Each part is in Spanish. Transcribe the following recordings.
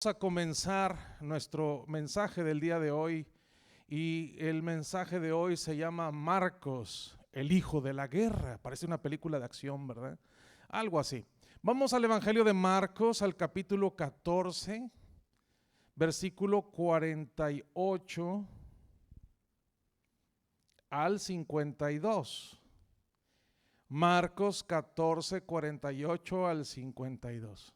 Vamos a comenzar nuestro mensaje del día de hoy y el mensaje de hoy se llama Marcos, el hijo de la guerra. Parece una película de acción, ¿verdad? Algo así. Vamos al Evangelio de Marcos, al capítulo 14, versículo 48 al 52. Marcos 14, 48 al 52.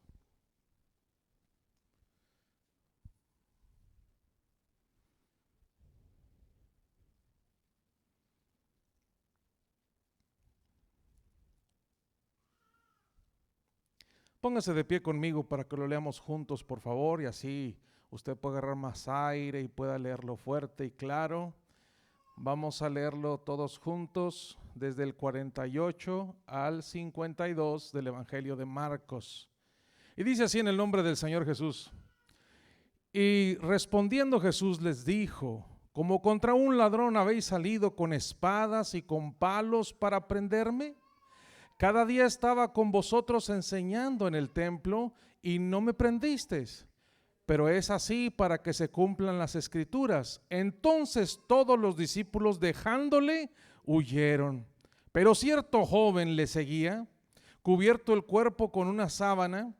Póngase de pie conmigo para que lo leamos juntos, por favor, y así usted puede agarrar más aire y pueda leerlo fuerte y claro. Vamos a leerlo todos juntos desde el 48 al 52 del Evangelio de Marcos. Y dice así en el nombre del Señor Jesús. Y respondiendo Jesús les dijo: ¿como contra un ladrón habéis salido con espadas y con palos para prenderme? Cada día estaba con vosotros enseñando en el templo y no me prendisteis. Pero es así para que se cumplan las escrituras. Entonces todos los discípulos, dejándole, huyeron. Pero cierto joven le seguía, cubierto el cuerpo con una sábana,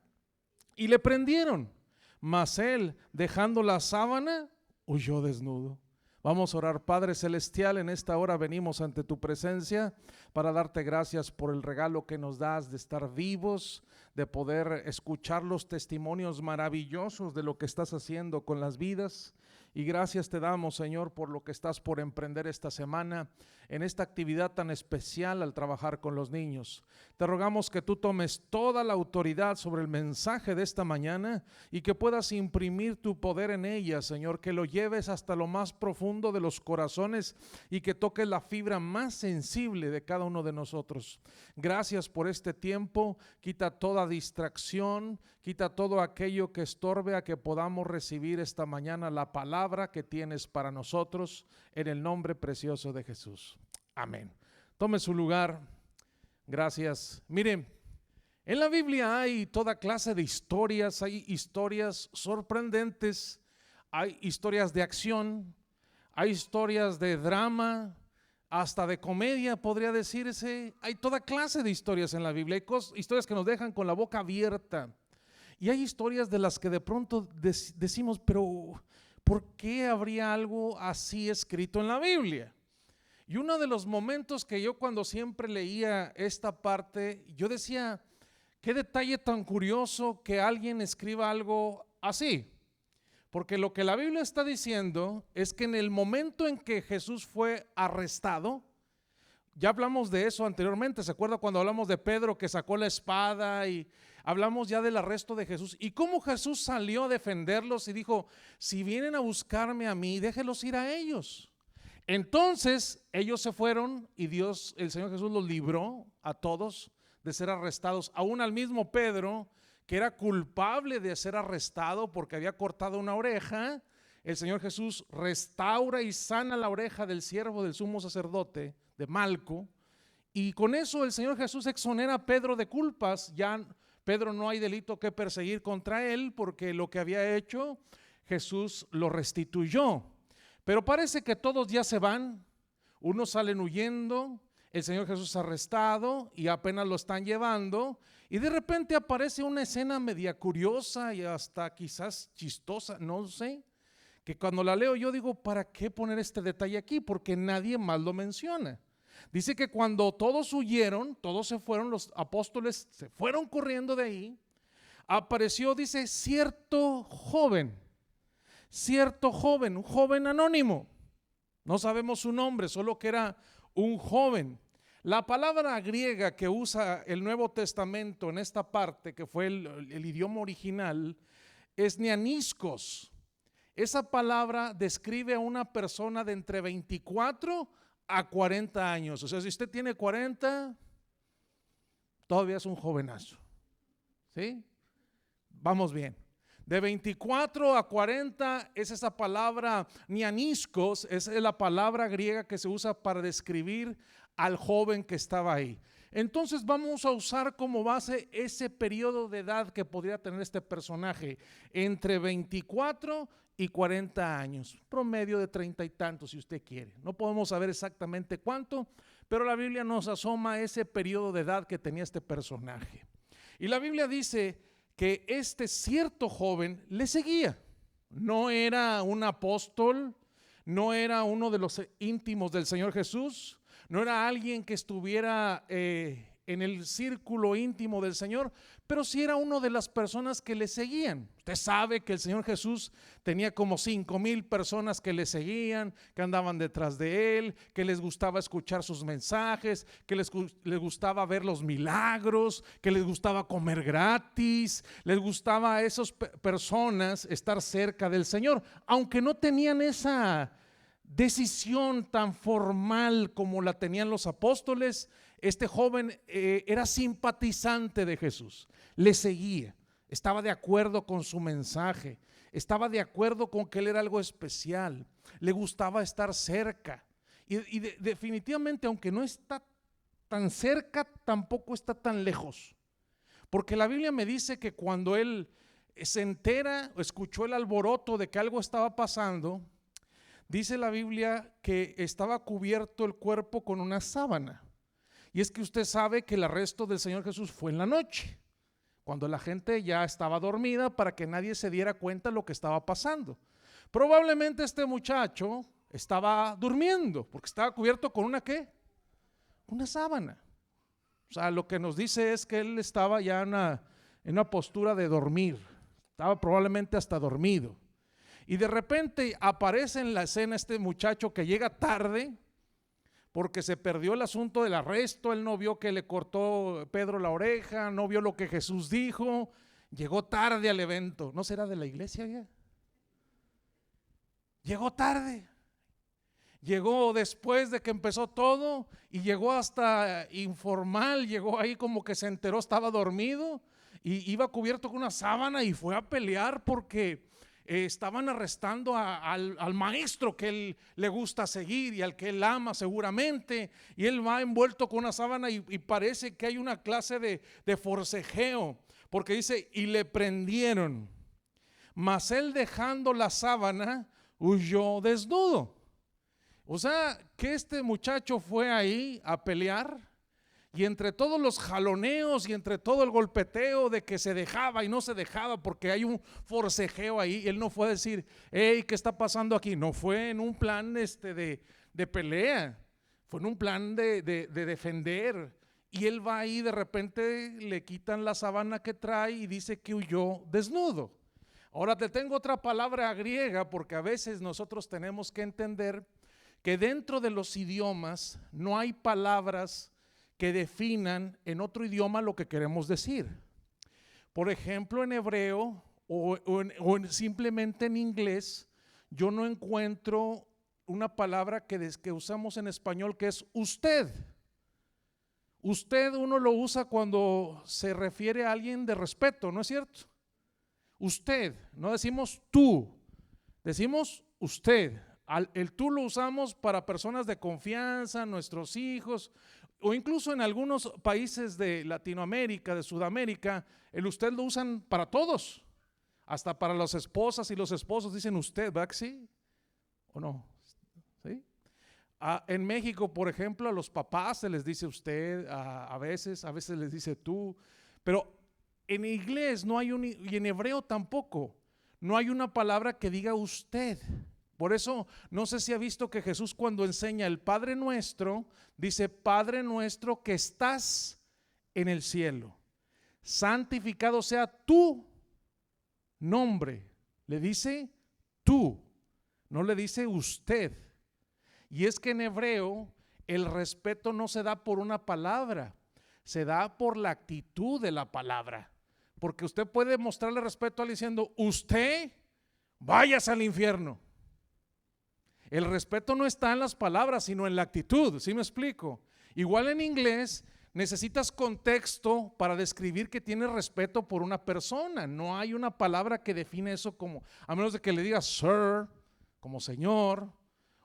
y le prendieron. Mas él, dejando la sábana, huyó desnudo. Vamos a orar. Padre celestial, en esta hora venimos ante tu presencia para darte gracias por el regalo que nos das de estar vivos, de poder escuchar los testimonios maravillosos de lo que estás haciendo con las vidas. Y gracias te damos, Señor, por lo que estás por emprender esta semana en esta actividad tan especial al trabajar con los niños. Te rogamos que tú tomes toda la autoridad sobre el mensaje de esta mañana y que puedas imprimir tu poder en ella, Señor, que lo lleves hasta lo más profundo de los corazones y que toques la fibra más sensible de cada uno de nosotros. Gracias por este tiempo. Quita toda distracción, quita todo aquello que estorbe a que podamos recibir esta mañana la palabra que tienes para nosotros, en el nombre precioso de Jesús. Amén. Tome su lugar. Gracias. Miren, en la Biblia hay toda clase de historias, hay historias sorprendentes, hay historias de acción, hay historias de drama, hasta de comedia podría decirse. Hay toda clase de historias en la Biblia, hay historias que nos dejan con la boca abierta. Y hay historias de las que de pronto decimos, pero ¿por qué habría algo así escrito en la Biblia? Y uno de los momentos que yo cuando siempre leía esta parte, yo decía, qué detalle tan curioso que alguien escriba algo así. Porque lo que la Biblia está diciendo es que en el momento en que Jesús fue arrestado, ya hablamos de eso anteriormente, ¿se acuerda cuando hablamos de Pedro que sacó la espada? Y hablamos ya del arresto de Jesús y cómo Jesús salió a defenderlos y dijo, si vienen a buscarme a mí, déjenlos ir a ellos. Entonces ellos se fueron y Dios, el Señor Jesús, los libró a todos de ser arrestados, aún al mismo Pedro, que era culpable de ser arrestado porque había cortado una oreja. El Señor Jesús restaura y sana la oreja del siervo del sumo sacerdote, de Malco, y con eso el Señor Jesús exonera a Pedro de culpas. Ya Pedro no hay delito que perseguir contra él porque lo que había hecho Jesús lo restituyó. Pero parece que todos ya se van, unos salen huyendo, el Señor Jesús arrestado y apenas lo están llevando y de repente aparece una escena media curiosa y hasta quizás chistosa, no sé, que cuando la leo yo digo, ¿para qué poner este detalle aquí? Porque nadie más lo menciona. Dice que cuando todos huyeron, todos se fueron, los apóstoles se fueron corriendo de ahí, apareció, dice, cierto joven, un joven anónimo, no sabemos su nombre, solo que era un joven. La palabra griega que usa el Nuevo Testamento en esta parte, que fue el idioma original, es neaniskos. Esa palabra describe a una persona de entre 24 a 40 años. O sea, si usted tiene 40, todavía es un jovenazo. ¿Sí? Vamos bien. De 24 a 40 es esa palabra neaniskos, es la palabra griega que se usa para describir al joven que estaba ahí. Entonces vamos a usar como base ese periodo de edad que podría tener este personaje, entre 24 y 40 años, promedio de 30 y tantos si usted quiere. No podemos saber exactamente cuánto, pero la Biblia nos asoma ese periodo de edad que tenía este personaje. Y la Biblia dice que este cierto joven le seguía. No era un apóstol, no era uno de los íntimos del Señor Jesús, no era alguien que estuviera en el círculo íntimo del Señor, pero sí era uno de las personas que le seguían. Usted sabe que el Señor Jesús tenía como 5,000 personas que le seguían, que andaban detrás de él, que les gustaba escuchar sus mensajes, que les gustaba ver los milagros, que les gustaba comer gratis, les gustaba a esas personas estar cerca del Señor, aunque no tenían esa decisión tan formal como la tenían los apóstoles. Este joven era simpatizante de Jesús, le seguía, estaba de acuerdo con su mensaje, estaba de acuerdo con que él era algo especial, le gustaba estar cerca y definitivamente, aunque no está tan cerca, tampoco está tan lejos, porque la Biblia me dice que cuando él se entera o escuchó el alboroto de que algo estaba pasando, dice la Biblia que estaba cubierto el cuerpo con una sábana. Y es que usted sabe que el arresto del Señor Jesús fue en la noche, cuando la gente ya estaba dormida, para que nadie se diera cuenta de lo que estaba pasando. Probablemente este muchacho estaba durmiendo, porque estaba cubierto con una ¿qué? Una sábana. O sea, lo que nos dice es que él estaba ya en una postura de dormir, estaba probablemente hasta dormido. Y de repente aparece en la escena este muchacho que llega tarde, porque se perdió el asunto del arresto. Él no vio que le cortó Pedro la oreja, no vio lo que Jesús dijo, llegó tarde al evento. ¿No será de la iglesia ya? Llegó tarde, llegó después de que empezó todo y llegó hasta informal, llegó ahí como que se enteró, estaba dormido y iba cubierto con una sábana y fue a pelear porque estaban arrestando al maestro que él le gusta seguir y al que él ama seguramente, y él va envuelto con una sábana y parece que hay una clase de forcejeo, porque dice, y le prendieron, mas él dejando la sábana huyó desnudo. O sea, que este muchacho fue ahí a pelear, y entre todos los jaloneos y entre todo el golpeteo de que se dejaba y no se dejaba, porque hay un forcejeo ahí, él no fue a decir, hey, ¿qué está pasando aquí? No fue en un plan de pelea, fue en un plan de defender. Y él va ahí, de repente le quitan la sábana que trae y dice que huyó desnudo. Ahora te tengo otra palabra griega, porque a veces nosotros tenemos que entender que dentro de los idiomas no hay palabras que definan en otro idioma lo que queremos decir. Por ejemplo, en hebreo o simplemente en inglés, yo no encuentro una palabra que usamos en español, que es usted. Usted uno lo usa cuando se refiere a alguien de respeto, ¿no es cierto? Usted, no decimos tú, decimos usted. El tú lo usamos para personas de confianza, nuestros hijos, o incluso en algunos países de Latinoamérica, de Sudamérica, el usted lo usan para todos, hasta para las esposas y los esposos dicen usted, ¿verdad que sí? ¿O no? ¿Sí? En México, por ejemplo, a los papás se les dice usted, a veces les dice tú, pero en inglés no hay y en hebreo tampoco, no hay una palabra que diga usted. Por eso, no sé si ha visto que Jesús, cuando enseña el Padre Nuestro, dice, Padre nuestro que estás en el cielo, santificado sea tu nombre. Le dice tú, no le dice usted. Y es que en hebreo el respeto no se da por una palabra, se da por la actitud de la palabra. Porque usted puede mostrarle respeto al diciendo, usted váyase al infierno. El respeto no está en las palabras, sino en la actitud, ¿sí me explico? Igual en inglés necesitas contexto para describir que tienes respeto por una persona. No hay una palabra que define eso, como, a menos de que le digas sir, como señor,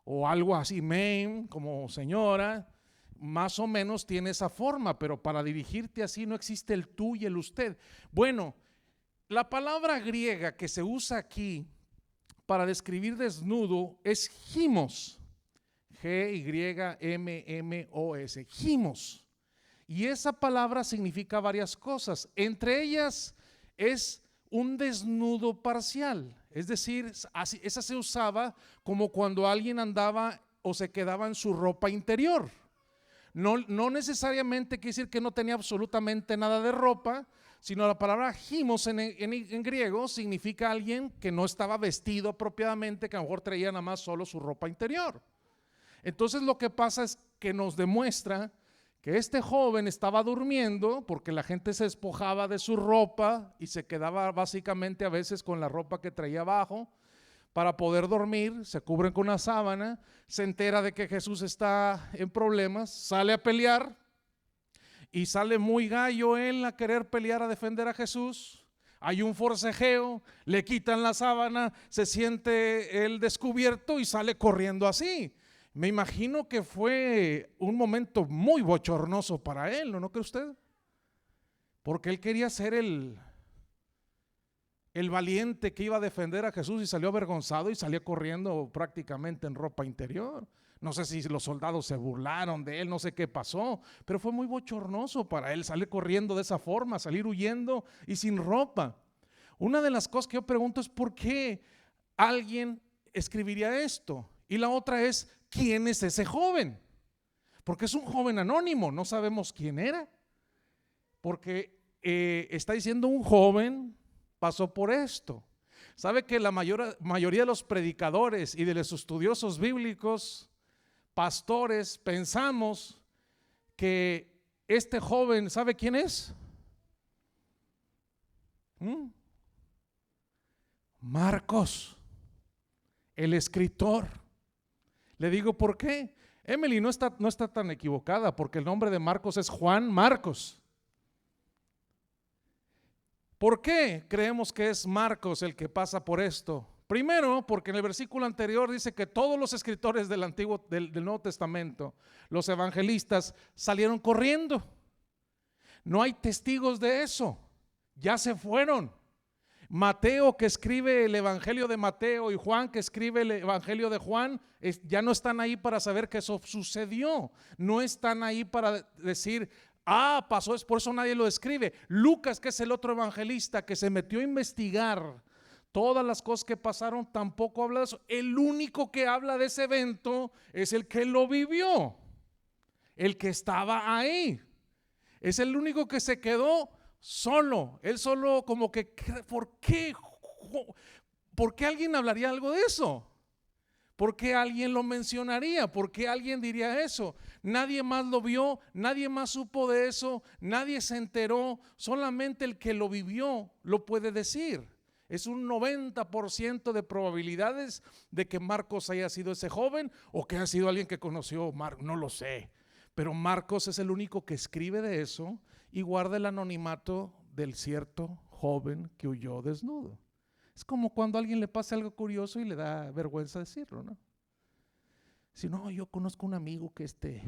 o algo así, ma'am, como señora. más o menos tiene esa forma, pero para dirigirte así no existe el tú y el usted. Bueno, la palabra griega que se usa aquí para describir desnudo es gimos, G-Y-M-M-O-S, gimos. Y esa palabra significa varias cosas, entre ellas es un desnudo parcial, es decir, esa se usaba como cuando alguien andaba o se quedaba en su ropa interior. No necesariamente quiere decir que no tenía absolutamente nada de ropa, sino la palabra gimos en griego significa alguien que no estaba vestido apropiadamente, que a lo mejor traía nada más solo su ropa interior. Entonces lo que pasa es que nos demuestra que este joven estaba durmiendo porque la gente se despojaba de su ropa y se quedaba básicamente a veces con la ropa que traía abajo para poder dormir, se cubren con una sábana, se entera de que Jesús está en problemas, sale a pelear y sale muy gallo él a querer pelear, a defender a Jesús. Hay un forcejeo, le quitan la sábana, se siente él descubierto y sale corriendo así. Me imagino que fue un momento muy bochornoso para él, ¿no cree usted? Porque él quería ser el valiente que iba a defender a Jesús y salió avergonzado y salió corriendo prácticamente en ropa interior. No sé si los soldados se burlaron de él, no sé qué pasó, pero fue muy bochornoso para él salir corriendo de esa forma, salir huyendo y sin ropa. Una de las cosas que yo pregunto es ¿por qué alguien escribiría esto? Y la otra es ¿quién es ese joven? Porque es un joven anónimo, no sabemos quién era. Porque está diciendo un joven pasó por esto. ¿Sabe que la mayoría de los predicadores y de los estudiosos bíblicos, pastores, pensamos que este joven, ¿sabe quién es? Marcos, el escritor. Le digo ¿por qué? Emily no está tan equivocada, porque el nombre de Marcos es Juan Marcos. ¿Por qué creemos que es Marcos el que pasa por esto? Primero, porque en el versículo anterior dice que todos los escritores del Nuevo Testamento, los evangelistas, salieron corriendo. No hay testigos de eso, ya se fueron. Mateo, que escribe el evangelio de Mateo, y Juan, que escribe el evangelio de Juan, ya no están ahí para saber que eso sucedió. No están ahí para decir pasó, es por eso nadie lo escribe. Lucas, que es el otro evangelista que se metió a investigar todas las cosas que pasaron, tampoco habla de eso. El único que habla de ese evento es el que lo vivió, el que estaba ahí. Es el único que se quedó solo. Él solo como que, ¿por qué? ¿Por qué alguien hablaría algo de eso? ¿Por qué alguien lo mencionaría? ¿Por qué alguien diría eso? Nadie más lo vio, nadie más supo de eso, nadie se enteró, solamente el que lo vivió lo puede decir. Es un 90% de probabilidades de que Marcos haya sido ese joven o que haya sido alguien que conoció Marcos, no lo sé. Pero Marcos es el único que escribe de eso y guarda el anonimato del cierto joven que huyó desnudo. Es como cuando a alguien le pasa algo curioso y le da vergüenza decirlo, ¿no? Si no, yo conozco un amigo que se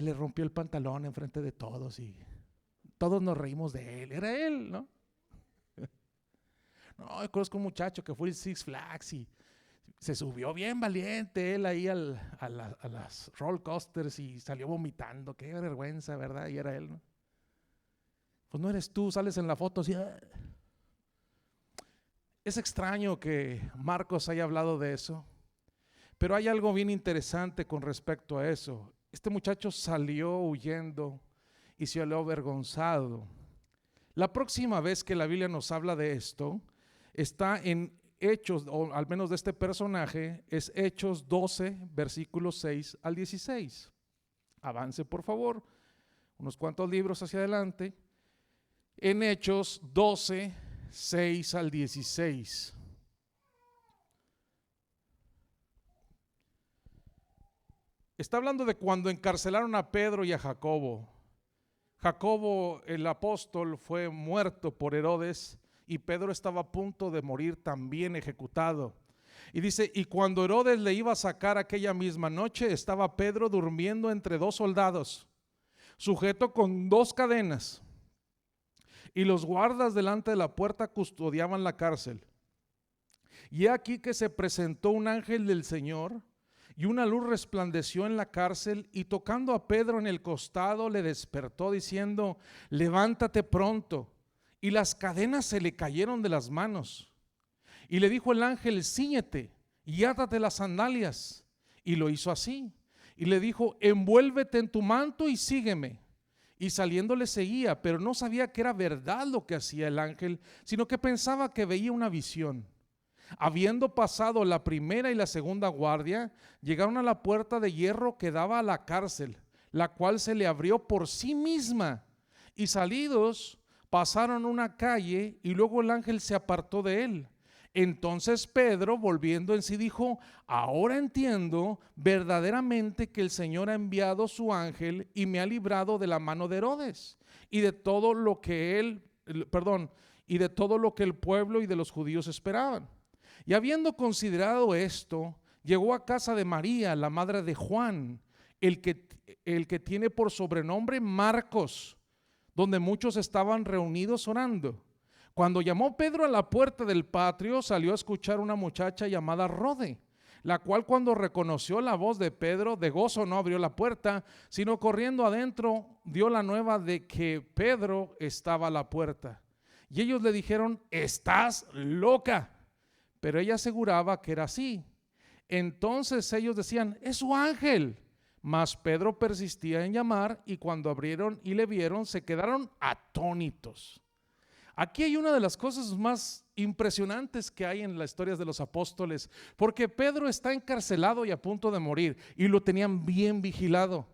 le rompió el pantalón enfrente de todos y todos nos reímos de él. Era él, ¿no? No, yo conozco un muchacho que fue al Six Flags y se subió bien valiente él ahí a las roller coasters y salió vomitando. Qué vergüenza, ¿verdad? Y era él, ¿no? Pues no eres tú, sales en la foto así. Es extraño que Marcos haya hablado de eso, pero hay algo bien interesante con respecto a eso. Este muchacho salió huyendo y se salió avergonzado. La próxima vez que la Biblia nos habla de esto, está en Hechos, o al menos de este personaje, es Hechos 12, versículos 6 al 16. Avance por favor, unos cuantos libros hacia adelante. En Hechos 12, 6 al 16. Está hablando de cuando encarcelaron a Pedro y a Jacobo. Jacobo, el apóstol, fue muerto por Herodes y Pedro estaba a punto de morir también ejecutado. Y dice, y cuando Herodes le iba a sacar aquella misma noche, estaba Pedro durmiendo entre dos soldados, sujeto con dos cadenas, y los guardas delante de la puerta custodiaban la cárcel. Y he aquí que se presentó un ángel del Señor, y una luz resplandeció en la cárcel, y tocando a Pedro en el costado le despertó diciendo, levántate pronto. Y las cadenas se le cayeron de las manos. Y le dijo el ángel, cíñete y átate las sandalias. Y lo hizo así. Y le dijo, envuélvete en tu manto y sígueme. Y saliendo le seguía, pero no sabía que era verdad lo que hacía el ángel, sino que pensaba que veía una visión. Habiendo pasado la primera y la segunda guardia, llegaron a la puerta de hierro que daba a la cárcel, la cual se le abrió por sí misma. Y salidos, pasaron una calle y luego el ángel se apartó de él. Entonces Pedro, volviendo en sí, dijo, ahora entiendo verdaderamente que el Señor ha enviado su ángel y me ha librado de la mano de Herodes y de todo lo que y de todo lo que el pueblo y de los judíos esperaban. Y habiendo considerado esto, llegó a casa de María, la madre de Juan, el que tiene por sobrenombre Marcos, donde muchos estaban reunidos orando. Cuando llamó Pedro a la puerta del patio, salió a escuchar una muchacha llamada Rode, la cual cuando reconoció la voz de Pedro, de gozo no abrió la puerta, sino corriendo adentro dio la nueva de que Pedro estaba a la puerta. Y ellos le dijeron, estás loca. Pero ella aseguraba que era así. Entonces ellos decían, es su ángel. Mas Pedro persistía en llamar, y cuando abrieron y le vieron, se quedaron atónitos. Aquí hay una de las cosas más impresionantes que hay en las historias de los apóstoles, porque Pedro está encarcelado y a punto de morir, y lo tenían bien vigilado,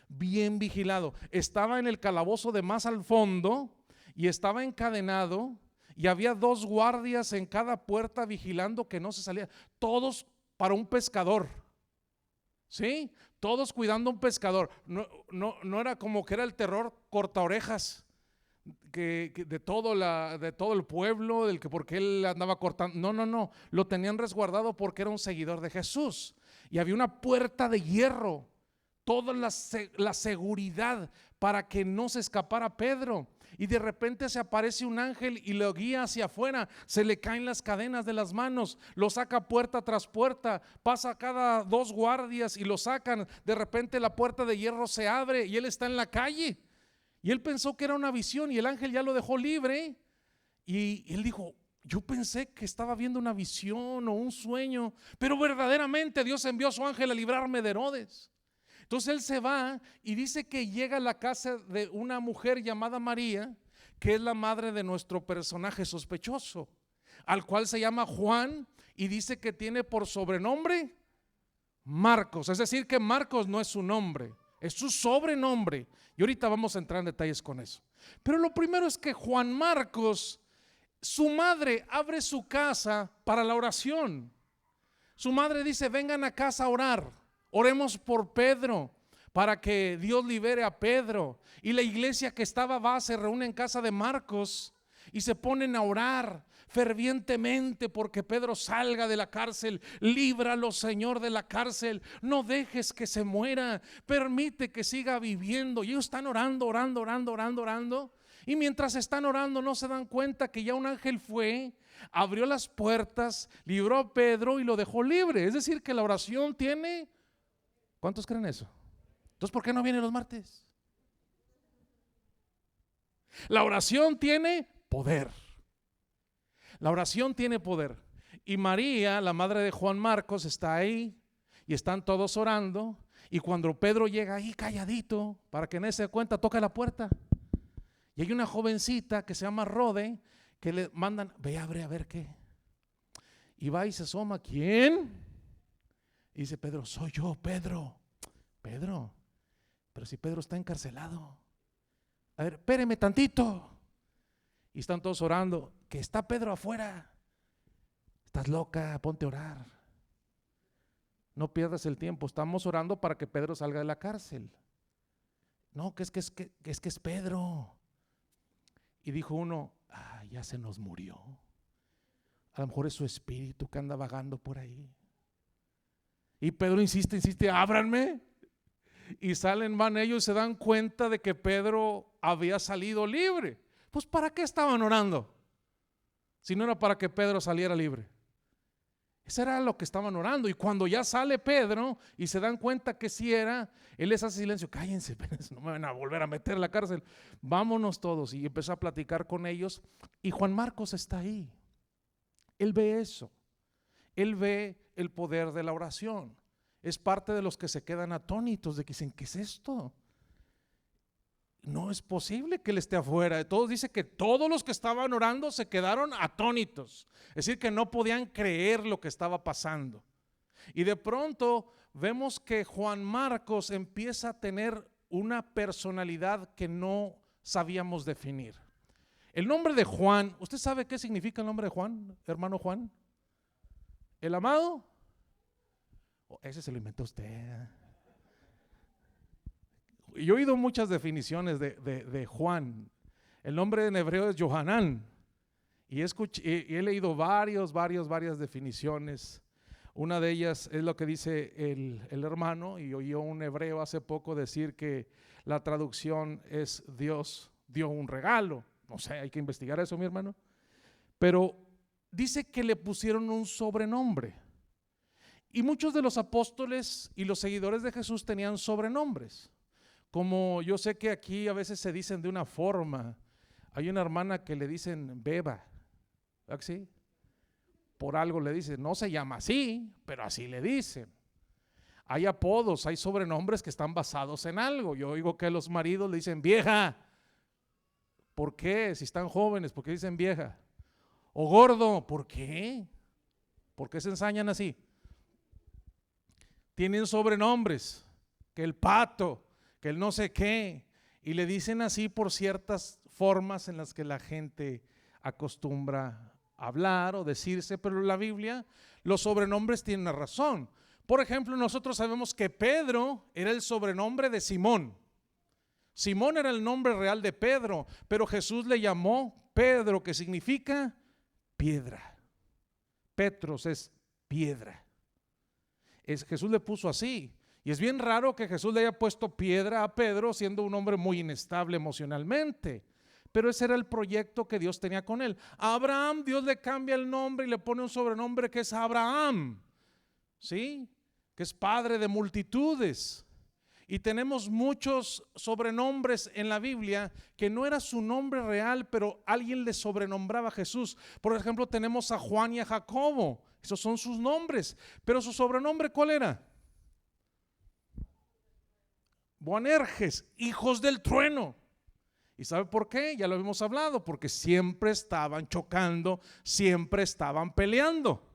bien vigilado. Estaba en el calabozo de más al fondo y estaba encadenado, y había dos guardias en cada puerta vigilando que no se saliera, todos para un pescador, ¿sí? Todos cuidando a un pescador. No era como que era el terror corta orejas que de todo el pueblo, porque él andaba cortando. No, lo tenían resguardado porque era un seguidor de Jesús, y había una puerta de hierro, toda la seguridad para que no se escapara Pedro. Y de repente se aparece un ángel y lo guía hacia afuera, se le caen las cadenas de las manos, lo saca puerta tras puerta, pasa cada dos guardias y lo sacan. De repente la puerta de hierro se abre y él está en la calle, y él pensó que era una visión y el ángel ya lo dejó libre, y él dijo, yo pensé que estaba viendo una visión o un sueño, pero verdaderamente Dios envió a su ángel a librarme de Herodes. Entonces él se va y dice que llega a la casa de una mujer llamada María, que es la madre de nuestro personaje sospechoso, al cual se llama Juan, y dice que tiene por sobrenombre Marcos. Es decir, que Marcos no es su nombre, es su sobrenombre. Y ahorita vamos a entrar en detalles con eso. Pero lo primero es que Juan Marcos, su madre abre su casa para la oración. Su madre dice, vengan a casa a orar. Oremos por Pedro para que Dios libere a Pedro. Y la iglesia que se reúne en casa de Marcos y se ponen a orar fervientemente porque Pedro salga de la cárcel. Líbralo, Señor, de la cárcel. No dejes que se muera. Permite que siga viviendo. Y ellos están orando. Y mientras están orando no se dan cuenta que ya un ángel fue, abrió las puertas, libró a Pedro y lo dejó libre. Es decir, que la oración tiene... ¿Cuántos creen eso? Entonces, ¿por qué no vienen los martes? La oración tiene poder. La oración tiene poder. Y María, la madre de Juan Marcos, está ahí y están todos orando. Y cuando Pedro llega ahí calladito, para que nadie se dé cuenta, toca la puerta. Y hay una jovencita que se llama Rode, que le mandan, ve, abre a ver qué. Y va y se asoma, ¿quién? Y dice Pedro, soy yo, Pedro. Pero si Pedro está encarcelado. A ver, espéreme tantito. Y están todos orando, que está Pedro afuera. Estás loca, ponte a orar. No pierdas el tiempo, estamos orando para que Pedro salga de la cárcel. No, que es Pedro. Y dijo uno, ya se nos murió. A lo mejor es su espíritu que anda vagando por ahí. Y Pedro insiste, ábranme. Y salen, van ellos y se dan cuenta de que Pedro había salido libre. Pues ¿para qué estaban orando? Si no era para que Pedro saliera libre. Eso era lo que estaban orando. Y cuando ya sale Pedro y se dan cuenta que sí era, él les hace silencio. Cállense, no me van a volver a meter en la cárcel. Vámonos todos. Y empezó a platicar con ellos. Y Juan Marcos está ahí. Él ve eso. Él ve el poder de la oración. Es parte de los que se quedan atónitos de que dicen, ¿qué es esto? No es posible que él esté afuera. Todos dice que todos los que estaban orando se quedaron atónitos. Es decir, que no podían creer lo que estaba pasando. Y de pronto vemos que Juan Marcos empieza a tener una personalidad que no sabíamos definir. El nombre de Juan, ¿usted sabe qué significa el nombre de Juan, hermano Juan? ¿El amado? Ese se lo inventó usted. Yo he oído muchas definiciones de Juan. El nombre en hebreo es Yohanan. Y he leído varias definiciones. Una de ellas es lo que dice el hermano, y oí a un hebreo hace poco decir que la traducción es Dios dio un regalo. No sé, hay que investigar eso, mi hermano. Pero dice que le pusieron un sobrenombre. Y muchos de los apóstoles y los seguidores de Jesús tenían sobrenombres. Como yo sé que aquí a veces se dicen de una forma. Hay una hermana que le dicen Beba, ¿verdad que sí? Por algo le dicen, no se llama así, pero así le dicen. Hay apodos, hay sobrenombres que están basados en algo. Yo oigo que los maridos le dicen vieja. ¿Por qué? Si están jóvenes, ¿por qué dicen vieja? O gordo, ¿por qué? ¿Por qué se ensañan así? Tienen sobrenombres, que el pato, que el no sé qué, y le dicen así por ciertas formas en las que la gente acostumbra a hablar o decirse, pero en la Biblia los sobrenombres tienen una razón. Por ejemplo, nosotros sabemos que Pedro era el sobrenombre de Simón. Simón era el nombre real de Pedro, pero Jesús le llamó Pedro, que significa piedra. Petros es piedra. Jesús le puso así. Y es bien raro que Jesús le haya puesto piedra a Pedro, siendo un hombre muy inestable emocionalmente. Pero ese era el proyecto que Dios tenía con él. A Abraham, Dios le cambia el nombre y le pone un sobrenombre que es Abraham, ¿sí? Que es padre de multitudes. Y tenemos muchos sobrenombres en la Biblia que no era su nombre real, pero alguien le sobrenombraba a Jesús. Por ejemplo, tenemos a Juan y a Jacobo. Esos son sus nombres. Pero su sobrenombre, ¿cuál era? Boanerges, hijos del trueno. ¿Y sabe por qué? Ya lo hemos hablado, porque siempre estaban chocando, siempre estaban peleando.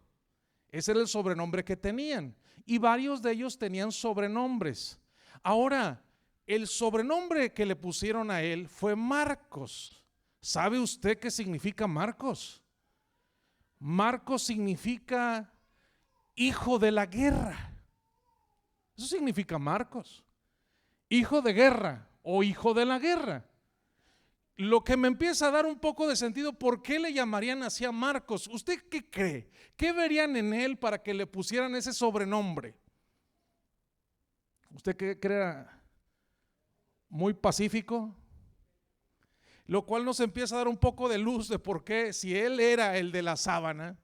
Ese era el sobrenombre que tenían. Y varios de ellos tenían sobrenombres. Ahora, el sobrenombre que le pusieron a él fue Marcos. ¿Sabe usted qué significa Marcos? Marcos significa hijo de la guerra. Eso significa Marcos. Hijo de guerra o hijo de la guerra. Lo que me empieza a dar un poco de sentido, ¿por qué le llamarían así a Marcos? ¿Usted qué cree? ¿Qué verían en él para que le pusieran ese sobrenombre? ¿Usted qué cree? Muy pacífico, lo cual nos empieza a dar un poco de luz de por qué, si él era el de la sábana,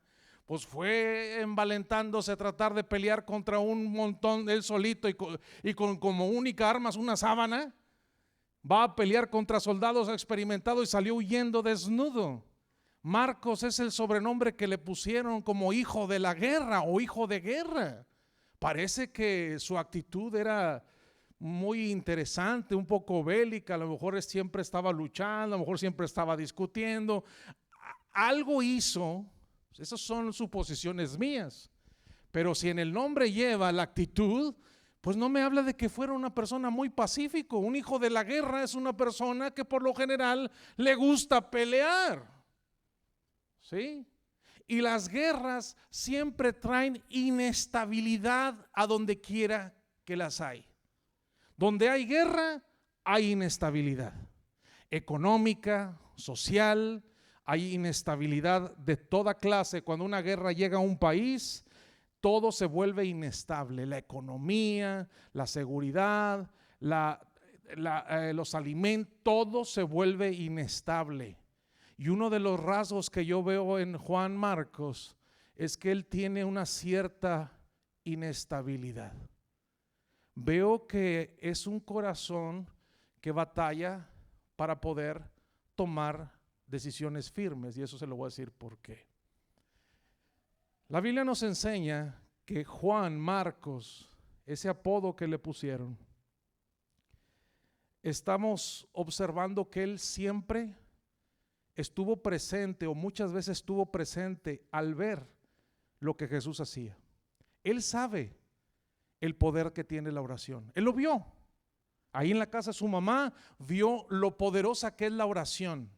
pues fue envalentándose a tratar de pelear contra un montón, él solito y con como única arma una sábana. Va a pelear contra soldados experimentados y salió huyendo desnudo. Marcos es el sobrenombre que le pusieron como hijo de la guerra o hijo de guerra. Parece que su actitud era muy interesante, un poco bélica, a lo mejor siempre estaba luchando, a lo mejor siempre estaba discutiendo. Algo hizo, esas son suposiciones mías, pero si en el nombre lleva la actitud, pues no me habla de que fuera una persona muy pacífico. Un hijo de la guerra es una persona que por lo general le gusta pelear, ¿sí? Y las guerras siempre traen inestabilidad a donde quiera que las hay. Donde hay guerra, hay inestabilidad económica, social, hay inestabilidad de toda clase. Cuando una guerra llega a un país, todo se vuelve inestable. La economía, la seguridad, los alimentos, todo se vuelve inestable. Y uno de los rasgos que yo veo en Juan Marcos es que él tiene una cierta inestabilidad. Veo que es un corazón que batalla para poder tomar decisiones firmes, y eso se lo voy a decir por qué. La Biblia nos enseña que Juan Marcos, ese apodo que le pusieron, estamos observando que él siempre estuvo presente, o muchas veces estuvo presente al ver lo que Jesús hacía. Él sabe el poder que tiene la oración. Él lo vio. Ahí en la casa de su mamá vio lo poderosa que es la oración.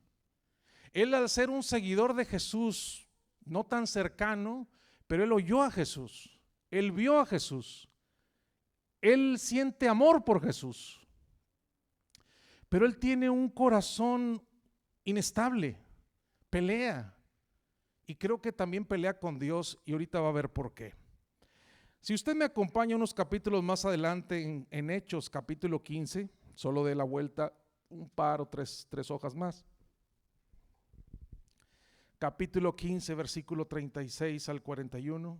Él, al ser un seguidor de Jesús, no tan cercano, pero él oyó a Jesús. Él vio a Jesús. Él siente amor por Jesús. Pero él tiene un corazón inestable, pelea. Y creo que también pelea con Dios, y ahorita va a ver por qué. Si usted me acompaña unos capítulos más adelante en Hechos capítulo 15, solo de la vuelta un par o tres hojas más. Capítulo 15, versículo 36 al 41.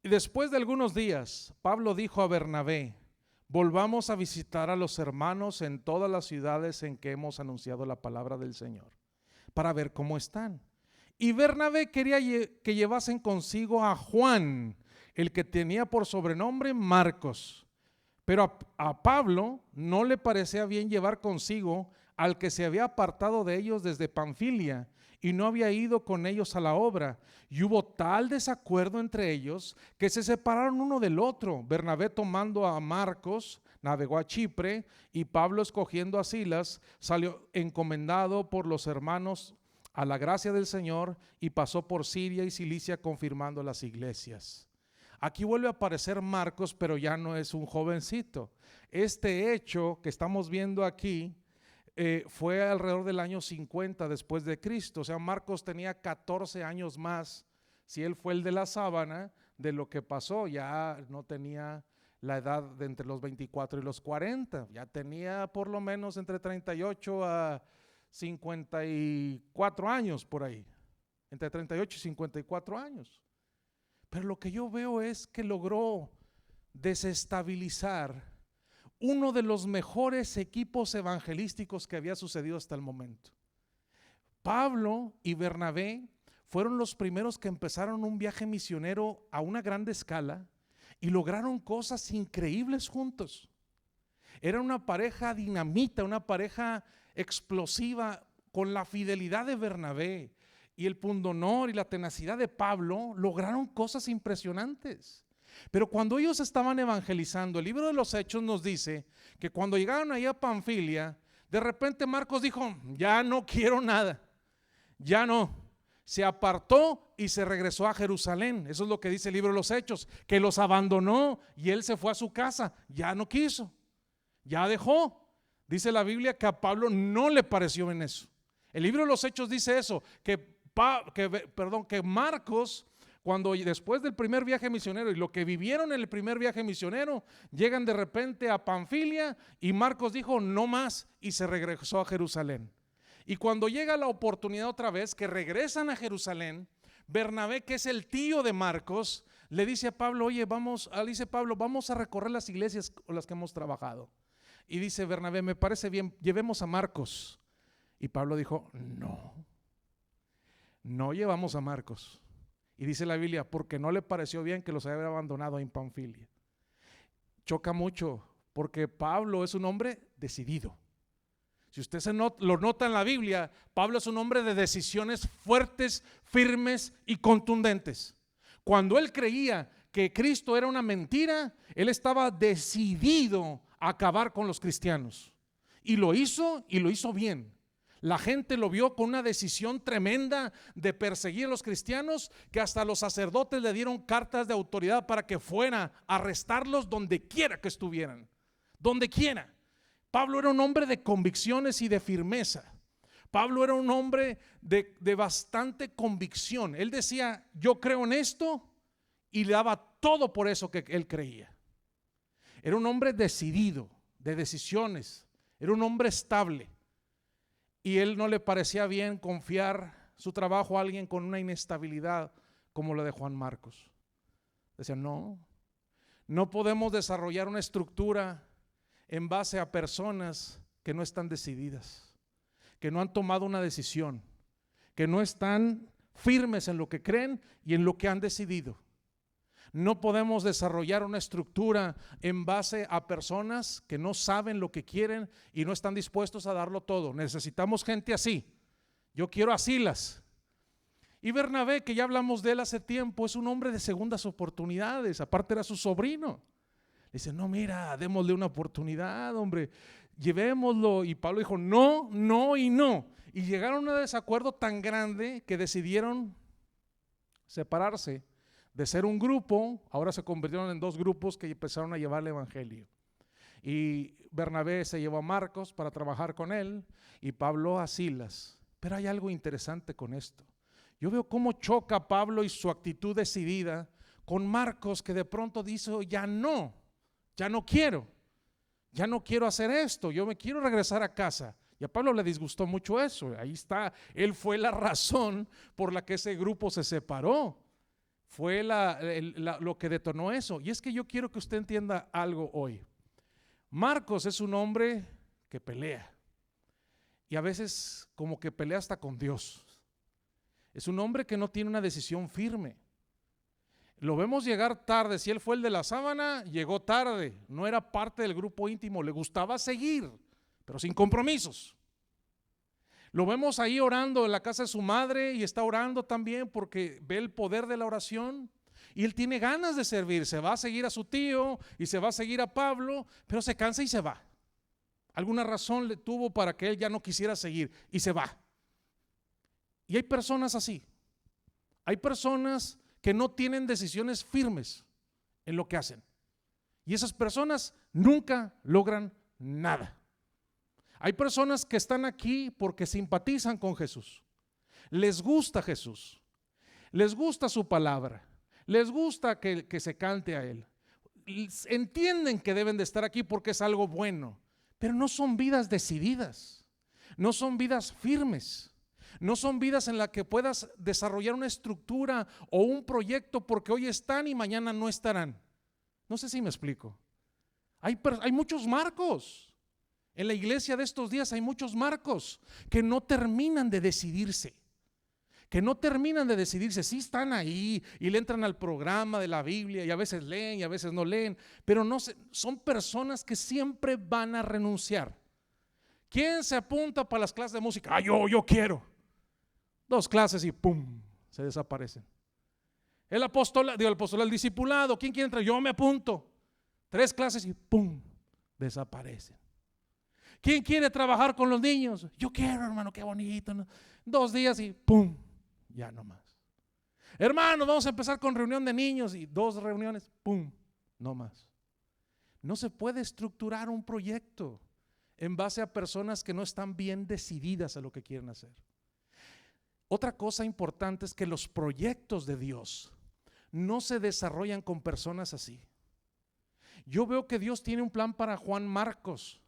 Y después de algunos días, Pablo dijo a Bernabé: volvamos a visitar a los hermanos en todas las ciudades en que hemos anunciado la palabra del Señor, para ver cómo están. Y Bernabé quería que llevasen consigo a Juan, el que tenía por sobrenombre Marcos. Pero a Pablo no le parecía bien llevar consigo al que se había apartado de ellos desde Panfilia y no había ido con ellos a la obra. Y hubo tal desacuerdo entre ellos que se separaron uno del otro. Bernabé, tomando a Marcos, navegó a Chipre, y Pablo, escogiendo a Silas, salió encomendado por los hermanos a la gracia del Señor, y pasó por Siria y Cilicia confirmando las iglesias. Aquí vuelve a aparecer Marcos, pero ya no es un jovencito. Este hecho que estamos viendo aquí fue alrededor del año 50 después de Cristo. O sea, Marcos tenía 14 años más, si él fue el de la sábana, de lo que pasó. Ya no tenía la edad de entre los 24 y los 40, ya tenía por lo menos entre 38 a 54 años por ahí, entre 38 y 54 años. Pero lo que yo veo es que logró desestabilizar uno de los mejores equipos evangelísticos que había sucedido hasta el momento. Pablo y Bernabé fueron los primeros que empezaron un viaje misionero a una gran escala y lograron cosas increíbles juntos. Era una pareja dinamita, una pareja explosiva. Con la fidelidad de Bernabé y el pundonor y la tenacidad de Pablo, lograron cosas impresionantes. Pero cuando ellos estaban evangelizando, el libro de los Hechos nos dice que cuando llegaron ahí a Panfilia, de repente Marcos dijo: ya no quiero nada, ya no. Se apartó y se regresó a Jerusalén. Eso es lo que dice el libro de los Hechos, que los abandonó y él se fue a su casa. Ya no quiso, ya dejó. Dice la Biblia que a Pablo no le pareció bien eso. El libro de los Hechos dice eso, que Marcos, cuando después del primer viaje misionero y lo que vivieron en el primer viaje misionero, llegan de repente a Panfilia y Marcos dijo no más y se regresó a Jerusalén. Y cuando llega la oportunidad otra vez que regresan a Jerusalén, Bernabé, que es el tío de Marcos, le dice a Pablo: oye, vamos a recorrer las iglesias con las que hemos trabajado. Y dice Bernabé: me parece bien, llevemos a Marcos. Y Pablo dijo: no llevamos a Marcos. Y dice la Biblia: porque no le pareció bien que los haya abandonado en Panfilia. Choca mucho, porque Pablo es un hombre decidido. Si usted lo nota en la Biblia, Pablo es un hombre de decisiones fuertes, firmes y contundentes. Cuando él creía que Cristo era una mentira, él estaba decidido a acabar con los cristianos. Y lo hizo bien. La gente lo vio con una decisión tremenda de perseguir a los cristianos, que hasta los sacerdotes le dieron cartas de autoridad para que fuera a arrestarlos donde quiera que estuvieran, donde quiera. Pablo era un hombre de convicciones y de firmeza. Pablo era un hombre de bastante convicción. Él decía, yo creo en esto, y le daba todo por eso que él creía. Era un hombre decidido, de decisiones. Era un hombre estable. Y él no le parecía bien confiar su trabajo a alguien con una inestabilidad como la de Juan Marcos. Decía, no podemos desarrollar una estructura en base a personas que no están decididas, que no han tomado una decisión, que no están firmes en lo que creen y en lo que han decidido. No podemos desarrollar una estructura en base a personas que no saben lo que quieren y no están dispuestos a darlo todo. Necesitamos gente así. Yo quiero a Silas. Y Bernabé, que ya hablamos de él hace tiempo, es un hombre de segundas oportunidades. Aparte era su sobrino. Le dice, no, mira, démosle una oportunidad, hombre, llevémoslo. Y Pablo dijo, no, no y no. Y llegaron a un desacuerdo tan grande que decidieron separarse. De ser un grupo, ahora se convirtieron en dos grupos que empezaron a llevar el evangelio. Y Bernabé se llevó a Marcos para trabajar con él y Pablo a Silas. Pero hay algo interesante con esto. Yo veo cómo choca Pablo y su actitud decidida con Marcos, que de pronto dice, ya no quiero hacer esto, yo me quiero regresar a casa. Y a Pablo le disgustó mucho eso. Ahí está, él fue la razón por la que ese grupo se separó. Fue lo que detonó eso. Y es que yo quiero que usted entienda algo hoy. Marcos es un hombre que pelea. Y a veces como que pelea hasta con Dios. Es un hombre que no tiene una decisión firme. Lo vemos llegar tarde. Si él fue el de la sábana, llegó tarde. No era parte del grupo íntimo. Le gustaba seguir, pero sin compromisos. Lo vemos ahí orando en la casa de su madre y está orando también porque ve el poder de la oración y él tiene ganas de servir. Se va a seguir a su tío y se va a seguir a Pablo, pero se cansa y se va. Alguna razón le tuvo para que él ya no quisiera seguir y se va. Y hay personas así. Hay personas que no tienen decisiones firmes en lo que hacen. Y esas personas nunca logran nada. Hay personas que están aquí porque simpatizan con Jesús, les gusta Jesús, les gusta su palabra, les gusta que se cante a Él, entienden que deben de estar aquí porque es algo bueno, pero no son vidas decididas, no son vidas firmes, no son vidas en las que puedas desarrollar una estructura o un proyecto porque hoy están y mañana no estarán. No sé si me explico. Hay muchos Marcos. En la iglesia de estos días hay muchos Marcos que no terminan de decidirse. Sí están ahí y le entran al programa de la Biblia y a veces leen y a veces no leen, pero son personas que siempre van a renunciar. ¿Quién se apunta para las clases de música? Yo quiero. 2 clases y pum, se desaparecen. El discipulado, ¿quién quiere entrar? Yo me apunto. 3 clases y pum, desaparecen. ¿Quién quiere trabajar con los niños? Yo quiero, hermano, qué bonito, ¿no? 2 días y pum, ya no más. Hermano, vamos a empezar con reunión de niños y 2 reuniones, pum, no más. No se puede estructurar un proyecto en base a personas que no están bien decididas a lo que quieren hacer. Otra cosa importante es que los proyectos de Dios no se desarrollan con personas así. Yo veo que Dios tiene un plan para Juan Marcos,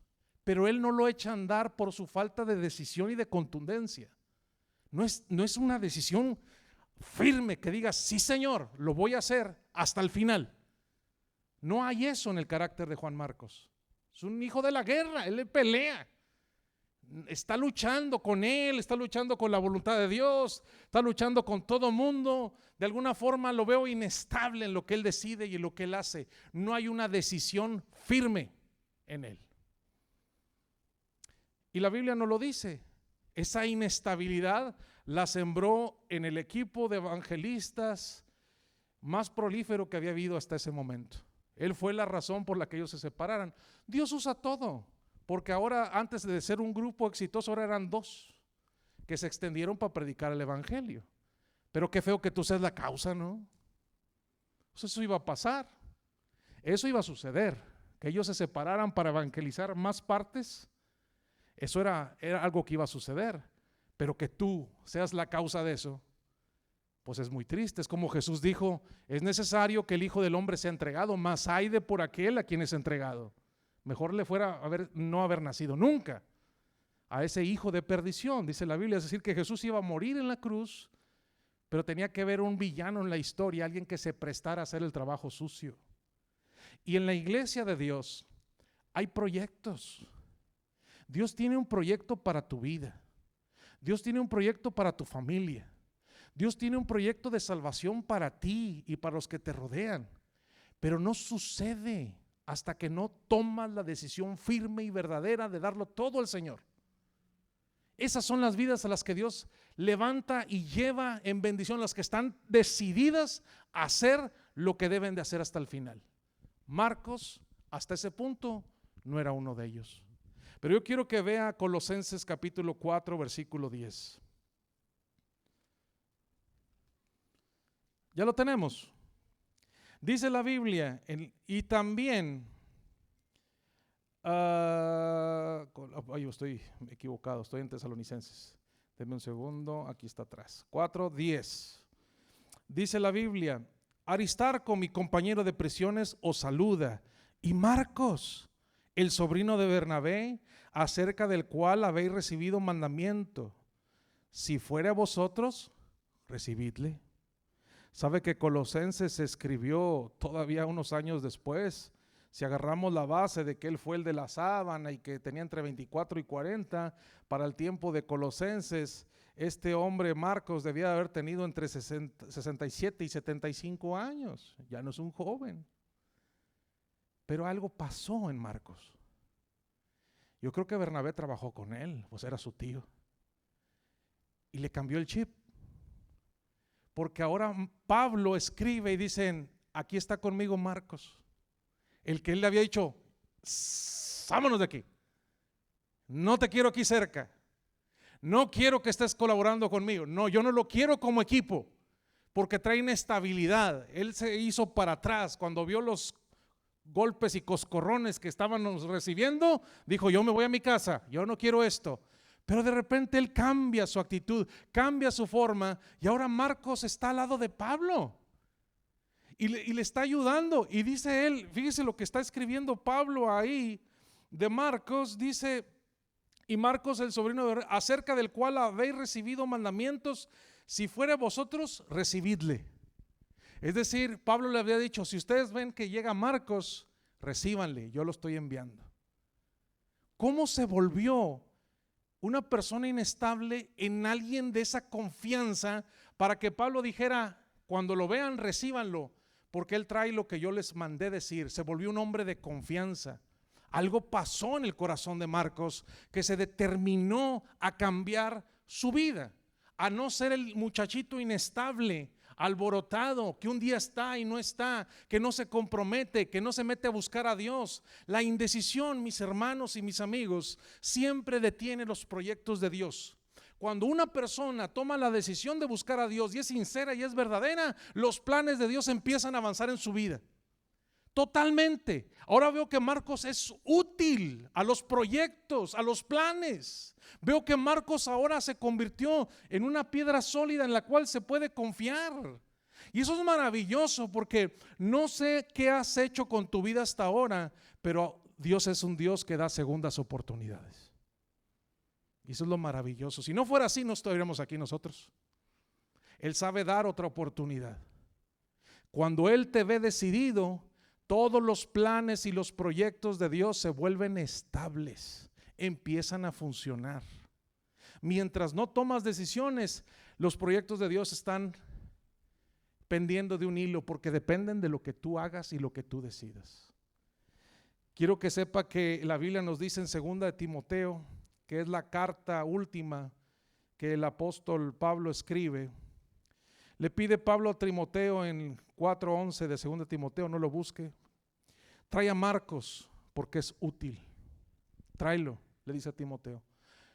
pero él no lo echa a andar por su falta de decisión y de contundencia. No es una decisión firme que diga, sí Señor, lo voy a hacer hasta el final. No hay eso en el carácter de Juan Marcos. Es un hijo de la guerra, él le pelea. Está luchando con él, está luchando con la voluntad de Dios, está luchando con todo mundo. De alguna forma lo veo inestable en lo que él decide y en lo que él hace. No hay una decisión firme en él. Y la Biblia nos lo dice. Esa inestabilidad la sembró en el equipo de evangelistas más prolífero que había habido hasta ese momento. Él fue la razón por la que ellos se separaran. Dios usa todo, porque ahora antes de ser un grupo exitoso, ahora eran 2. que se extendieron para predicar el evangelio. Pero qué feo que tú seas la causa, ¿no? Pues eso iba a pasar, eso iba a suceder, que ellos se separaran para evangelizar más partes. Eso era algo que iba a suceder, pero que tú seas la causa de eso, pues es muy triste. Es como Jesús dijo: es necesario que el Hijo del Hombre sea entregado, mas ay de por aquel a quien es entregado. Mejor le fuera no haber nacido nunca a ese hijo de perdición, dice la Biblia. Es decir, que Jesús iba a morir en la cruz, pero tenía que haber un villano en la historia, alguien que se prestara a hacer el trabajo sucio. Y en la iglesia de Dios hay proyectos. Dios tiene un proyecto para tu vida. Dios tiene un proyecto para tu familia. Dios tiene un proyecto de salvación para ti y para los que te rodean. Pero no sucede hasta que no tomas la decisión firme y verdadera de darlo todo al Señor. Esas son las vidas a las que Dios levanta y lleva en bendición, las que están decididas a hacer lo que deben de hacer hasta el final. Marcos, hasta ese punto, no era uno de ellos. Pero yo quiero que vea Colosenses capítulo 4, versículo 10. Ya lo tenemos. Dice la Biblia, y también, estoy equivocado, estoy en Tesalonicenses. Denme un segundo, aquí está atrás. 4:10. Dice la Biblia: Aristarco, mi compañero de prisiones, os saluda, y Marcos, el sobrino de Bernabé, acerca del cual habéis recibido mandamiento. Si fuere a vosotros, recibidle. Sabe que Colosenses se escribió todavía unos años después. Si agarramos la base de que él fue el de la sábana y que tenía entre 24 y 40, para el tiempo de Colosenses, este hombre Marcos debía haber tenido entre 67 y 75 años. Ya no es un joven. Pero algo pasó en Marcos. Yo creo que Bernabé trabajó con él, pues era su tío. Y le cambió el chip. Porque ahora Pablo escribe y dicen: aquí está conmigo Marcos, el que él le había dicho: vámonos de aquí, no te quiero aquí cerca, no quiero que estés colaborando conmigo, no, yo no lo quiero como equipo, porque trae inestabilidad. Él se hizo para atrás cuando vio los golpes y coscorrones que estábamos recibiendo, dijo: yo me voy a mi casa, yo no quiero esto. Pero de repente él cambia su actitud, cambia su forma, y ahora Marcos está al lado de Pablo y le está ayudando. Y dice él, fíjese lo que está escribiendo Pablo ahí de Marcos, dice: y Marcos, el sobrino de, acerca del cual habéis recibido mandamientos, si fuere vosotros, recibidle. Es decir, Pablo le había dicho: si ustedes ven que llega Marcos, recíbanle, yo lo estoy enviando. ¿Cómo se volvió una persona inestable en alguien de esa confianza para que Pablo dijera: cuando lo vean, recíbanlo, porque él trae lo que yo les mandé decir? Se volvió un hombre de confianza. Algo pasó en el corazón de Marcos que se determinó a cambiar su vida, a no ser el muchachito inestable, alborotado, que un día está y no está, que no se compromete, que no se mete a buscar a Dios. La indecisión, mis hermanos y mis amigos, siempre detiene los proyectos de Dios. Cuando una persona toma la decisión de buscar a Dios y es sincera y es verdadera, los planes de Dios empiezan a avanzar en su vida. Totalmente. Ahora veo que Marcos es útil a los proyectos, a los planes. Veo que Marcos ahora se convirtió en una piedra sólida en la cual se puede confiar. Y eso es maravilloso, porque no sé qué has hecho con tu vida hasta ahora, pero Dios es un Dios que da segundas oportunidades. Y eso es lo maravilloso. Si no fuera así, no estaríamos aquí nosotros. Él sabe dar otra oportunidad. Cuando Él te ve decidido, todos los planes y los proyectos de Dios se vuelven estables, empiezan a funcionar. Mientras no tomas decisiones, los proyectos de Dios están pendiendo de un hilo, porque dependen de lo que tú hagas y lo que tú decidas. Quiero que sepa que la Biblia nos dice en 2 de Timoteo, que es la carta última que el apóstol Pablo escribe. Le pide Pablo a Timoteo en 4:11 de 2 de Timoteo, no lo busque: trae a Marcos porque es útil. Tráelo, le dice a Timoteo.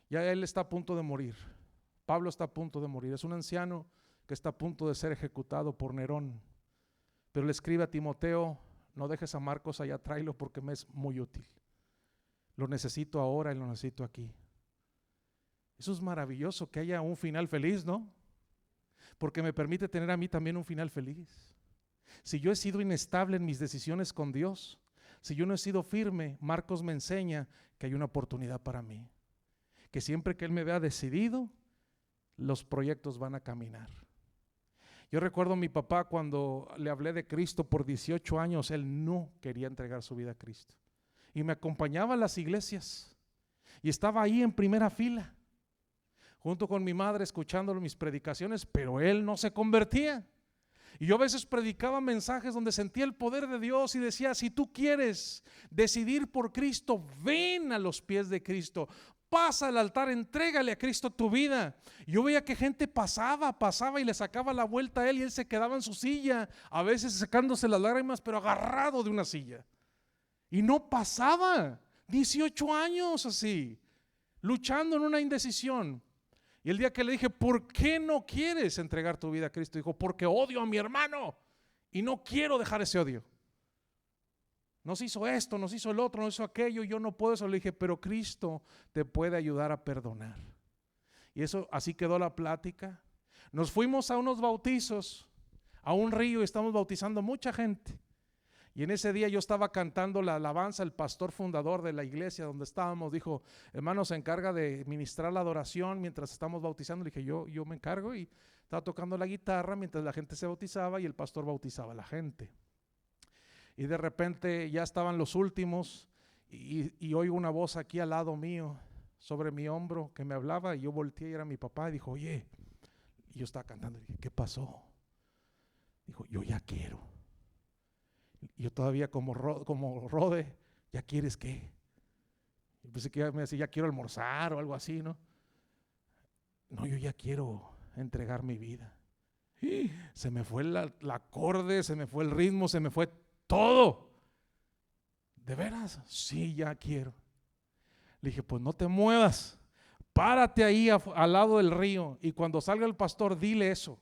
Ya él está a punto de morir. Pablo está a punto de morir, es un anciano que está a punto de ser ejecutado por Nerón, pero le escribe a Timoteo: no dejes a Marcos allá, tráelo porque me es muy útil. Lo necesito ahora y lo necesito aquí. Eso es maravilloso, que haya un final feliz, ¿no? Porque me permite tener a mí también un final feliz. Si yo he sido inestable en mis decisiones con Dios, si yo no he sido firme, Marcos me enseña que hay una oportunidad para mí, que siempre que Él me vea decidido, los proyectos van a caminar. Yo recuerdo a mi papá cuando le hablé de Cristo por 18 años, él no quería entregar su vida a Cristo. Y me acompañaba a las iglesias y estaba ahí en primera fila, junto con mi madre escuchando mis predicaciones, pero él no se convertía. Y yo a veces predicaba mensajes donde sentía el poder de Dios y decía: si tú quieres decidir por Cristo, ven a los pies de Cristo. Pasa al altar, entrégale a Cristo tu vida. Yo veía que gente pasaba y le sacaba la vuelta a él y él se quedaba en su silla, a veces secándose las lágrimas, pero agarrado de una silla. Y no pasaba. 18 años así, luchando en una indecisión. Y el día que le dije: ¿por qué no quieres entregar tu vida a Cristo? Dijo: porque odio a mi hermano y no quiero dejar ese odio. Nos hizo esto, nos hizo el otro, nos hizo aquello, y yo no puedo eso. Le dije: pero Cristo te puede ayudar a perdonar. Y eso, así quedó la plática. Nos fuimos a unos bautizos, a un río, y estamos bautizando mucha gente. Y en ese día yo estaba cantando la alabanza. El pastor fundador de la iglesia donde estábamos dijo: hermano, se encarga de ministrar la adoración mientras estamos bautizando. Le dije: yo me encargo, y estaba tocando la guitarra mientras la gente se bautizaba y el pastor bautizaba a la gente. Y de repente ya estaban los últimos y oigo una voz aquí al lado mío, sobre mi hombro, que me hablaba, y yo volteé y era mi papá. Y dijo: oye, y yo estaba cantando. Y dije: ¿qué pasó? Dijo: yo ya quiero. Y yo todavía como Rode: ¿ya quieres qué? Y pensé que me decía: ya quiero almorzar o algo así, ¿no? No, yo ya quiero entregar mi vida. Y se me fue el acorde, se me fue el ritmo, se me fue todo. ¿De veras? Sí, ya quiero. Le dije: pues no te muevas, párate ahí al lado del río, y cuando salga el pastor dile eso.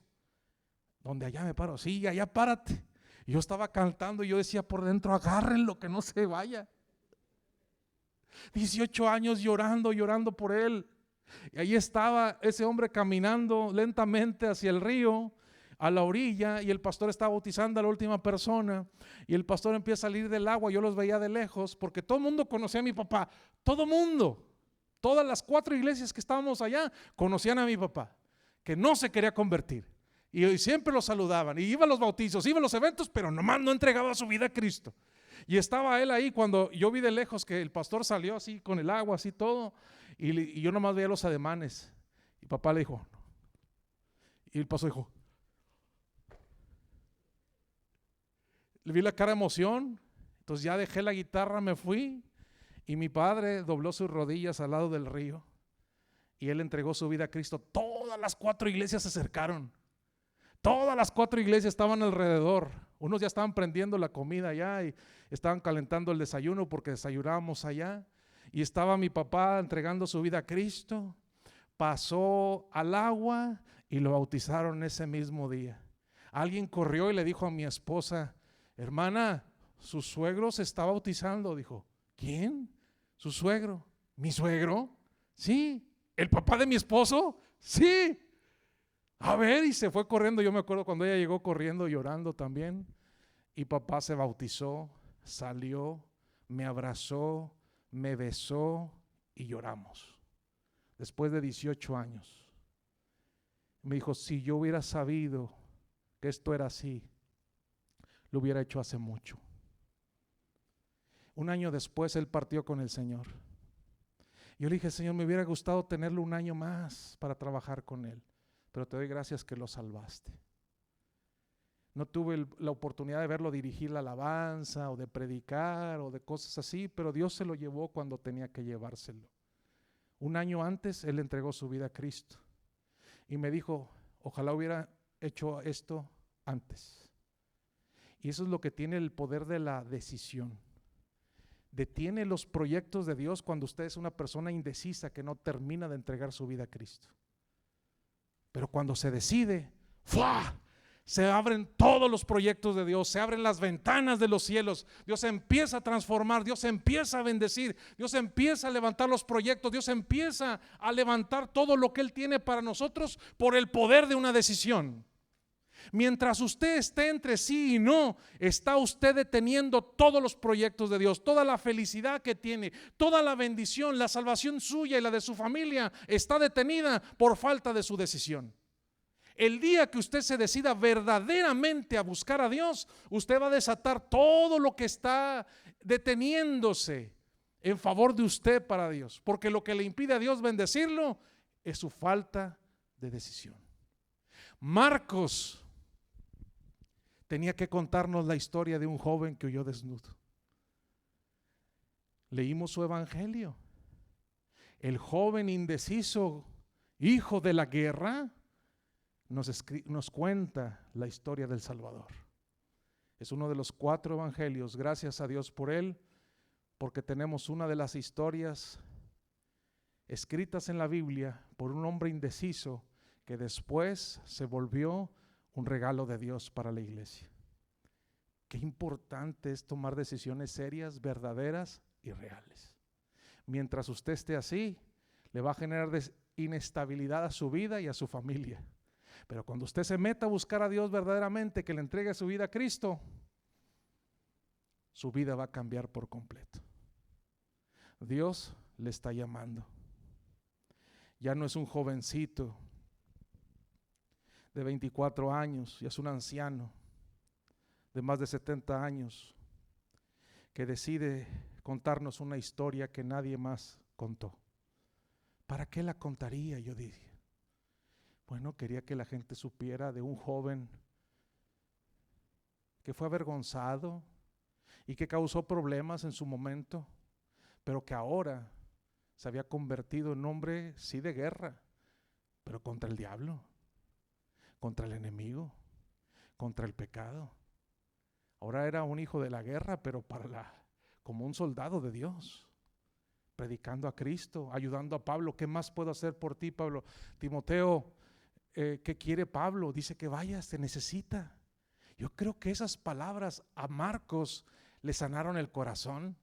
Donde allá me paro. Sí, allá párate. Y yo estaba cantando y yo decía por dentro: agárrenlo, que no se vaya. 18 años llorando por él. Y ahí estaba ese hombre caminando lentamente hacia el río, a la orilla, y el pastor estaba bautizando a la última persona. Y el pastor empieza a salir del agua. Yo los veía de lejos porque todo el mundo conocía a mi papá. Todo el mundo, todas las 4 iglesias que estábamos allá conocían a mi papá, que no se quería convertir. Y siempre lo saludaban, y iba a los bautizos, iba a los eventos, pero nomás no entregaba su vida a Cristo. Y estaba él ahí cuando yo vi de lejos que el pastor salió así con el agua, así todo, y yo nomás veía los ademanes. Y papá le dijo, y el pastor dijo, le vi la cara de emoción. Entonces ya dejé la guitarra, me fui, y mi padre dobló sus rodillas al lado del río, y él entregó su vida a Cristo. Todas las 4 iglesias se acercaron. Todas las 4 iglesias estaban alrededor. Unos ya estaban prendiendo la comida allá y estaban calentando el desayuno porque desayunábamos allá. Y estaba mi papá entregando su vida a Cristo. Pasó al agua y lo bautizaron ese mismo día. Alguien corrió y le dijo a mi esposa: hermana, su suegro se está bautizando. Dijo: ¿quién? Su suegro. ¿Mi suegro? Sí. ¿El papá de mi esposo? Sí. A ver, y se fue corriendo. Yo me acuerdo cuando ella llegó corriendo, llorando también. Y papá se bautizó, salió, me abrazó, me besó y lloramos. Después de 18 años. Me dijo: si yo hubiera sabido que esto era así, lo hubiera hecho hace mucho. Un año después él partió con el Señor. Yo le dije: Señor, me hubiera gustado tenerlo un año más para trabajar con él, pero te doy gracias que lo salvaste. No tuve la oportunidad de verlo dirigir la alabanza o de predicar o de cosas así, pero Dios se lo llevó cuando tenía que llevárselo. Un año antes él entregó su vida a Cristo y me dijo: ojalá hubiera hecho esto antes. Y eso es lo que tiene el poder de la decisión. Detiene los proyectos de Dios cuando usted es una persona indecisa que no termina de entregar su vida a Cristo. Pero cuando se decide, ¡fua!, se abren todos los proyectos de Dios, se abren las ventanas de los cielos. Dios empieza a transformar, Dios empieza a bendecir, Dios empieza a levantar los proyectos, Dios empieza a levantar todo lo que Él tiene para nosotros por el poder de una decisión. Mientras usted esté entre sí y no, está usted deteniendo todos los proyectos de Dios. Toda la felicidad que tiene, toda la bendición, la salvación suya y la de su familia está detenida por falta de su decisión. El día que usted se decida verdaderamente a buscar a Dios, usted va a desatar todo lo que está deteniéndose en favor de usted para Dios, porque lo que le impide a Dios bendecirlo es su falta de decisión. Marcos tenía que contarnos la historia de un joven que huyó desnudo. Leímos su evangelio. El joven indeciso, hijo de la guerra, nos cuenta la historia del Salvador. Es uno de los 4 evangelios, gracias a Dios por él, porque tenemos una de las historias escritas en la Biblia por un hombre indeciso que después se volvió un regalo de Dios para la iglesia. Qué importante es tomar decisiones serias, verdaderas y reales. Mientras usted esté así, le va a generar inestabilidad a su vida y a su familia. Pero cuando usted se meta a buscar a Dios verdaderamente, que le entregue su vida a Cristo, su vida va a cambiar por completo. Dios le está llamando. Ya no es un jovencito de 24 años, ya es un anciano de más de 70 años que decide contarnos una historia que nadie más contó. ¿Para qué la contaría? Yo dije. Bueno, quería que la gente supiera de un joven que fue avergonzado y que causó problemas en su momento, pero que ahora se había convertido en hombre, sí, de guerra, pero contra el diablo, contra el enemigo, contra el pecado. Ahora era un hijo de la guerra, pero como un soldado de Dios, predicando a Cristo, ayudando a Pablo. ¿Qué más puedo hacer por ti, Pablo? Timoteo, ¿qué quiere Pablo? Dice que vayas, te necesita. Yo creo que esas palabras a Marcos le sanaron el corazón,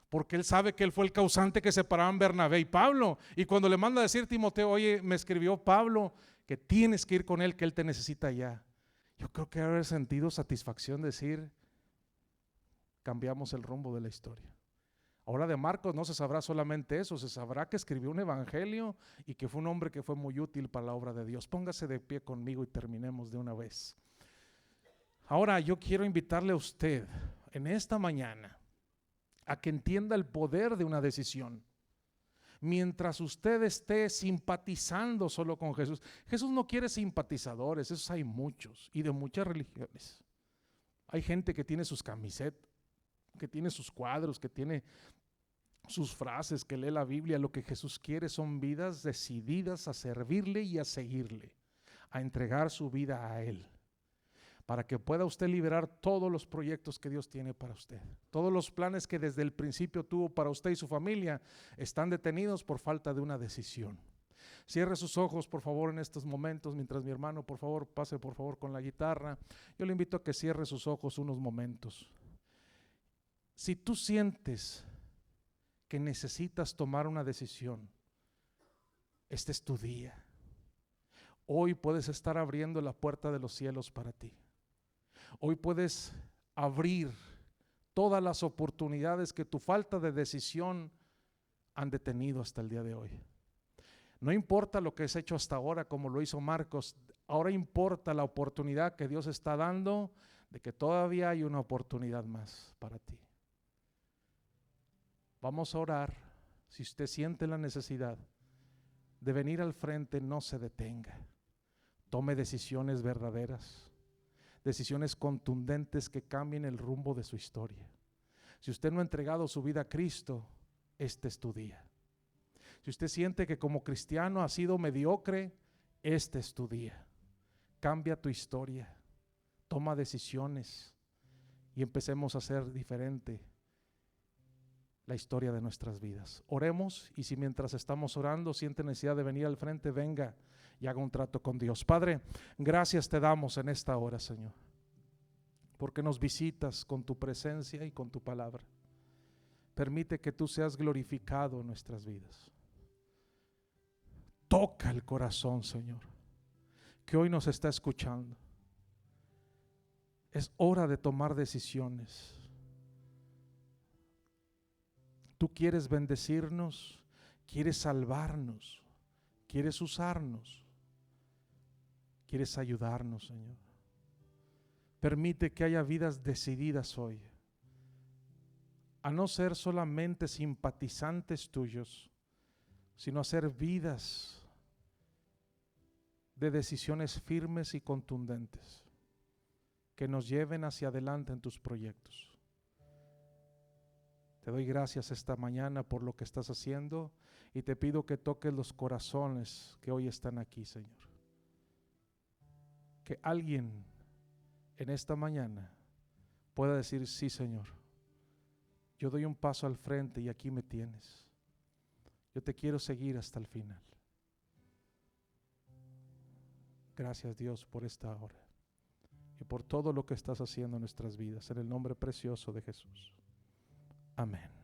porque él sabe que él fue el causante que separaban Bernabé y Pablo. Y cuando le manda a decir Timoteo, oye, me escribió Pablo que tienes que ir con él, que él te necesita ya. Yo creo que haber sentido satisfacción decir, cambiamos el rumbo de la historia. Ahora de Marcos no se sabrá solamente eso, se sabrá que escribió un evangelio y que fue un hombre que fue muy útil para la obra de Dios. Póngase de pie conmigo y terminemos de una vez. Ahora yo quiero invitarle a usted en esta mañana a que entienda el poder de una decisión. Mientras usted esté simpatizando solo con Jesús, Jesús no quiere simpatizadores, esos hay muchos y de muchas religiones. Hay gente que tiene sus camisetas, que tiene sus cuadros, que tiene sus frases, que lee la Biblia. Lo que Jesús quiere son vidas decididas a servirle y a seguirle, a entregar su vida a Él, para que pueda usted liberar todos los proyectos que Dios tiene para usted. Todos los planes que desde el principio tuvo para usted y su familia están detenidos por falta de una decisión. Cierre sus ojos, por favor, en estos momentos, mientras mi hermano, por favor, pase por favor con la guitarra. Yo le invito a que cierre sus ojos unos momentos. Si tú sientes que necesitas tomar una decisión, este es tu día. Hoy puedes estar abriendo la puerta de los cielos para ti. Hoy puedes abrir todas las oportunidades que tu falta de decisión han detenido hasta el día de hoy. No importa lo que has hecho hasta ahora, como lo hizo Marcos, ahora importa la oportunidad que Dios está dando de que todavía hay una oportunidad más para ti. Vamos a orar. Si usted siente la necesidad de venir al frente, no se detenga. Tome decisiones verdaderas, decisiones contundentes que cambien el rumbo de su historia. Si usted no ha entregado su vida a Cristo, este es tu día. Si usted siente que como cristiano ha sido mediocre, este es tu día. Cambia tu historia, toma decisiones y empecemos a hacer diferente la historia de nuestras vidas. Oremos, y si mientras estamos orando siente necesidad de venir al frente, venga y haga un trato con Dios. Padre, gracias te damos en esta hora, Señor, porque nos visitas con tu presencia y con tu palabra. Permite que tú seas glorificado en nuestras vidas. Toca el corazón, Señor, que hoy nos está escuchando. Es hora de tomar decisiones. Tú quieres bendecirnos, quieres salvarnos, quieres usarnos, quieres ayudarnos, Señor. Permite que haya vidas decididas hoy a no ser solamente simpatizantes tuyos, sino a ser vidas de decisiones firmes y contundentes que nos lleven hacia adelante en tus proyectos. Te doy gracias esta mañana por lo que estás haciendo y te pido que toques los corazones que hoy están aquí, Señor. Que alguien en esta mañana pueda decir: sí, Señor, yo doy un paso al frente y aquí me tienes. Yo te quiero seguir hasta el final. Gracias, Dios, por esta hora y por todo lo que estás haciendo en nuestras vidas, en el nombre precioso de Jesús. Amén.